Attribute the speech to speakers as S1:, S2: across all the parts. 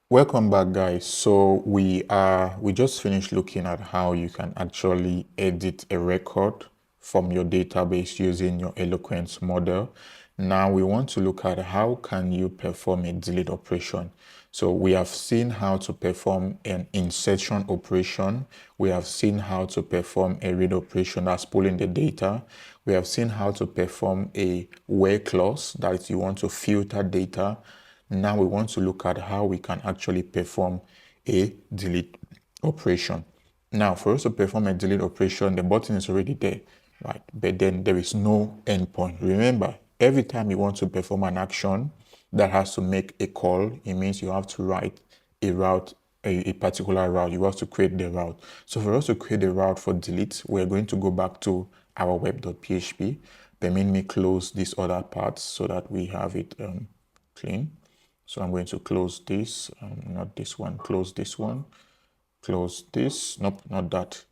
S1: Welcome back, guys. So we just finished looking at how you can actually edit a record from your database using your Eloquent model. Now we want to look at how can you perform a delete operation. So we have seen how to perform an insertion operation. We have seen how to perform a read operation, that's pulling the data. We have seen how to perform a where clause, that is you want to filter data. Now we want to look at how we can actually perform a delete operation. Now, for us to perform a delete operation, the button is already there, right? But then there is no endpoint. Remember, every time you want to perform an action that has to make a call, it means you have to write a route, a particular route. You have to create the route. So for us to create the route for delete, we're going to go back to our web.php. Permit me close these other parts so that we have it clean. So I'm going to close this, not this one, close this one, close this, nope, not that,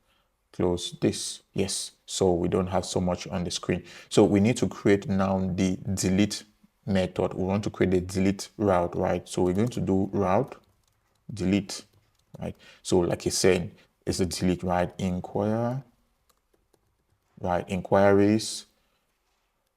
S1: close this, yes. So we don't have so much on the screen. So we need to create now the delete method. We want to create a delete route, right? So we're going to do route, delete, right? So like I said, it's a delete, right? Inquire, right? Inquiries,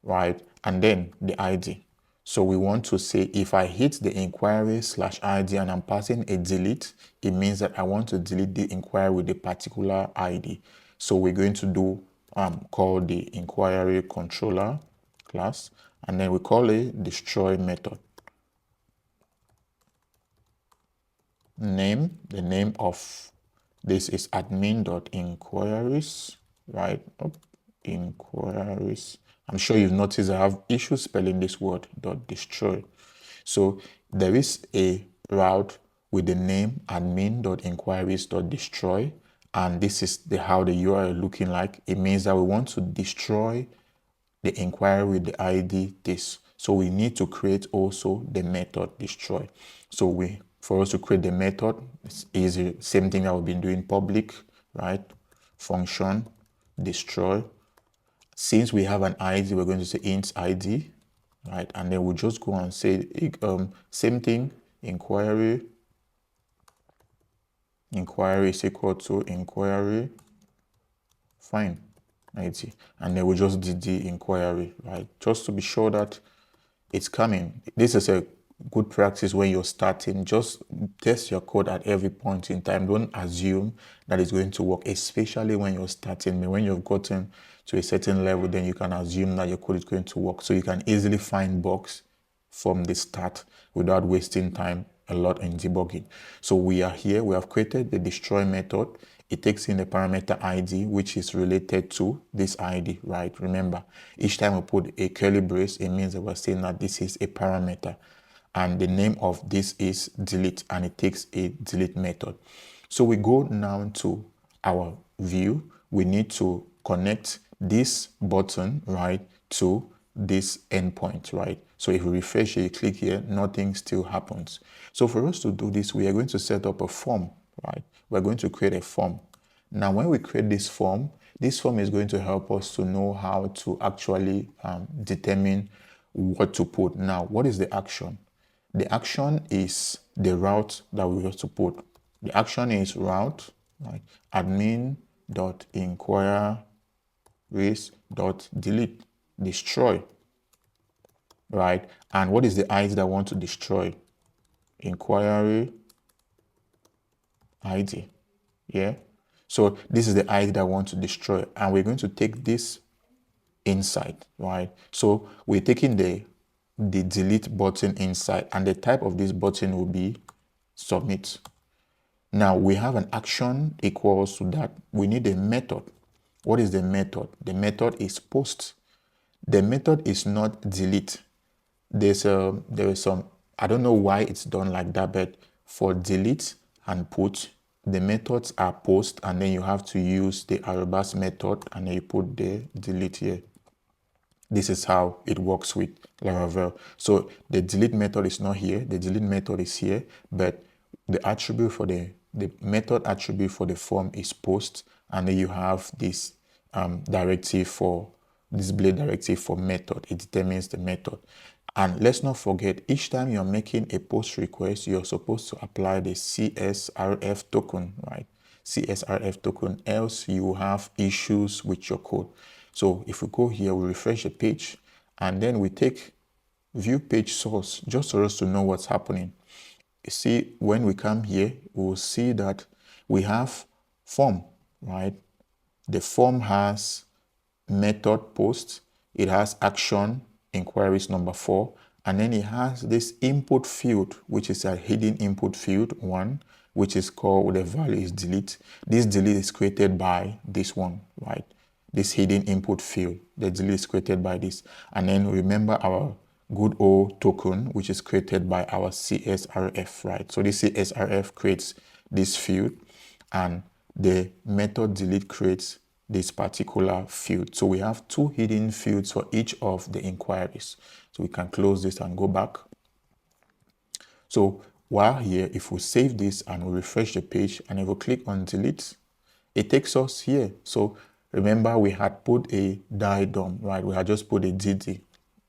S1: right? And then the ID. So we want to say if I hit the inquiry / ID and I'm passing a delete, it means that I want to delete the inquiry with a particular ID. So we're going to do call the inquiry controller class, and then we call it destroy method. Name, the name of this is admin.inquiries, right? Oh, inquiries. I'm sure you've noticed I have issues spelling this word, .destroy. So there is a route with the name admin.inquiries.destroy, and this is how the URL looking like. It means that we want to destroy the inquiry with the ID this. So we need to create also the method destroy. So for us to create the method, it's easy, same thing that we've been doing, public, right? Function destroy. Since we have an ID, we're going to say int ID, right? And then we'll just go and say same thing, inquiry is equal to inquiry, fine, ID. And then we just did the inquiry, right? Just to be sure that it's coming. This is a good practice when you're starting. Just test your code at every point in time. Don't assume that it's going to work, especially when you're starting. When you've gotten to a certain level, then you can assume that your code is going to work. So you can easily find bugs from the start without wasting time a lot in debugging. So we are here, we have created the destroy method. It takes in the parameter ID, which is related to this ID, right? Remember, each time we put a curly brace, it means that we're saying that this is a parameter. And the name of this is delete, and it takes a delete method. So we go now to our view. We need to connect this button, right, to this endpoint, right? So if we refresh it, you click here, nothing still happens. So for us to do this, we are going to set up a form, right? We're going to create a form. Now, when we create this form is going to help us to know how to actually determine what to put. Now, what is the action? The action is the route that we have to put. The action is route, right? Admin.inquiries.delete, destroy, right? And what is the ID that I want to destroy? Inquiry ID, yeah? So this is the ID that I want to destroy, and we're going to take this inside, right? So we're taking the delete button inside, and the type of this button will be submit. Now we have an action equals to that. We need a method. What is the method? The method is post. The method is not delete. There is some, I don't know why it's done like that, but for delete and put, the methods are post, and then you have to use the arrobas method, and then you put the delete here. This is how it works with Laravel. So the delete method is not here. The delete method is here, but the attribute for the method attribute for the form is post, and then you have this directive for display directive for method. It determines the method. And let's not forget, each time you're making a post request, you're supposed to apply the CSRF token, right? CSRF token, else you have issues with your code. So if we go here, we refresh the page, and then we take view page source just for us to know what's happening. You see, when we come here, we'll see that we have form, right? The form has method post, it has action inquiries number 4, and then it has this input field, which is a hidden input field 1, which is called, the value is delete. This delete is created by this one, right? This hidden input field, the delete is created by this. And then remember our good old token, which is created by our CSRF, right? So this CSRF creates this field, and the method delete creates this particular field. So we have 2 hidden fields for each of the inquiries. So we can close this and go back. So while here, if we save this and we refresh the page, and if we click on delete, it takes us here. So remember, we had put a DIDOM, right? We had just put a DD.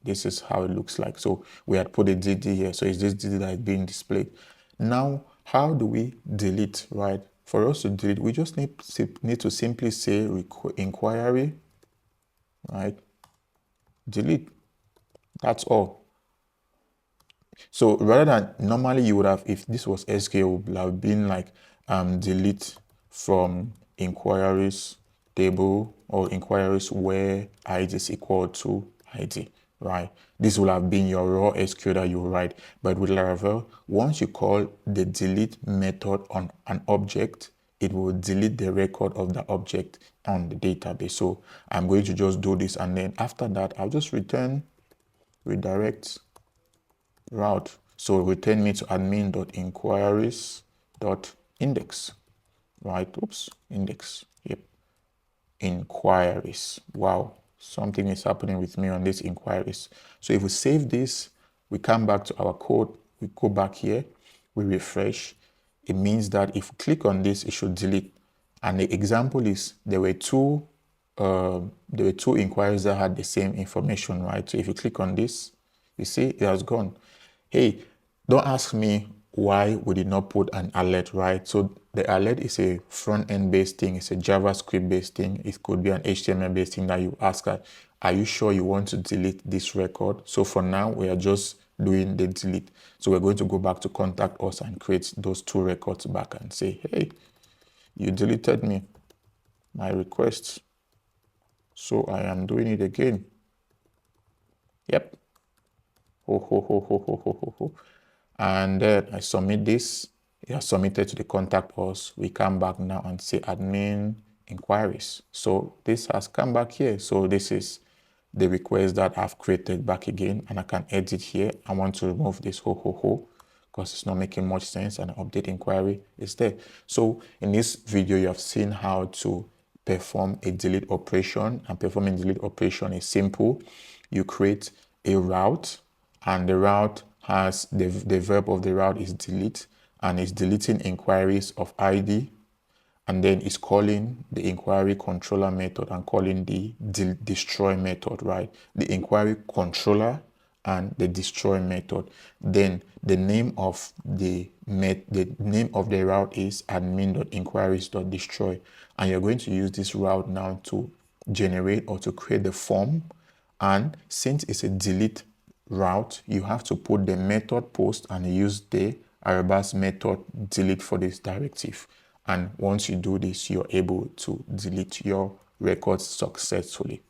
S1: This is how it looks like. So we had put a DD here. So it's this DD that is being displayed. Now, how do we delete, right? For us to delete, we just need to simply say inquiry, right? Delete. That's all. So rather than normally you would have, if this was SQL, would have been like delete from inquiries table, or inquiries where id is equal to id, right? This will have been your raw SQL that you write. But with Laravel, once you call the delete method on an object, it will delete the record of the object on the database. So I'm going to just do this, and then after that, I'll just return redirect route. So return me to admin.inquiries.index, right? Oops, index. Yep. Inquiries. Wow, something is happening with me on these inquiries. So if we save this, we come back to our code, we go back here, we refresh. It means that if we click on this, it should delete. And the example is there were two inquiries that had the same information, right? So if you click on this, you see it has gone. Hey, don't ask me why we did not put an alert, right? So the alert is a front-end based thing. It's a JavaScript based thing. It could be an HTML based thing that you ask her, are you sure you want to delete this record? So for now, we are just doing the delete. So we're going to go back to contact us and create those 2 records back and say, hey, you deleted my request. So I am doing it again. Yep. Ho, ho, ho, ho, ho, ho, ho, ho. And then I submit this. It has submitted to the contact us. We come back now and say admin inquiries. So this has come back here. So this is the request that I've created back again, and I can edit here. I want to remove this ho ho ho because it's not making much sense, and update inquiry is there. So in this video, you have seen how to perform a delete operation, and performing delete operation is simple. You create a route, and the route has the verb of the route is delete, and it's deleting inquiries of ID, and then it's calling the inquiry controller method and calling the destroy method, right? The inquiry controller and the destroy method. Then the name of the name of the route is admin.inquiries.destroy, and you're going to use this route now to generate or to create the form. And since it's a delete route, you have to put the method post and use the arabas method delete for this directive. And once you do this, you're able to delete your records successfully.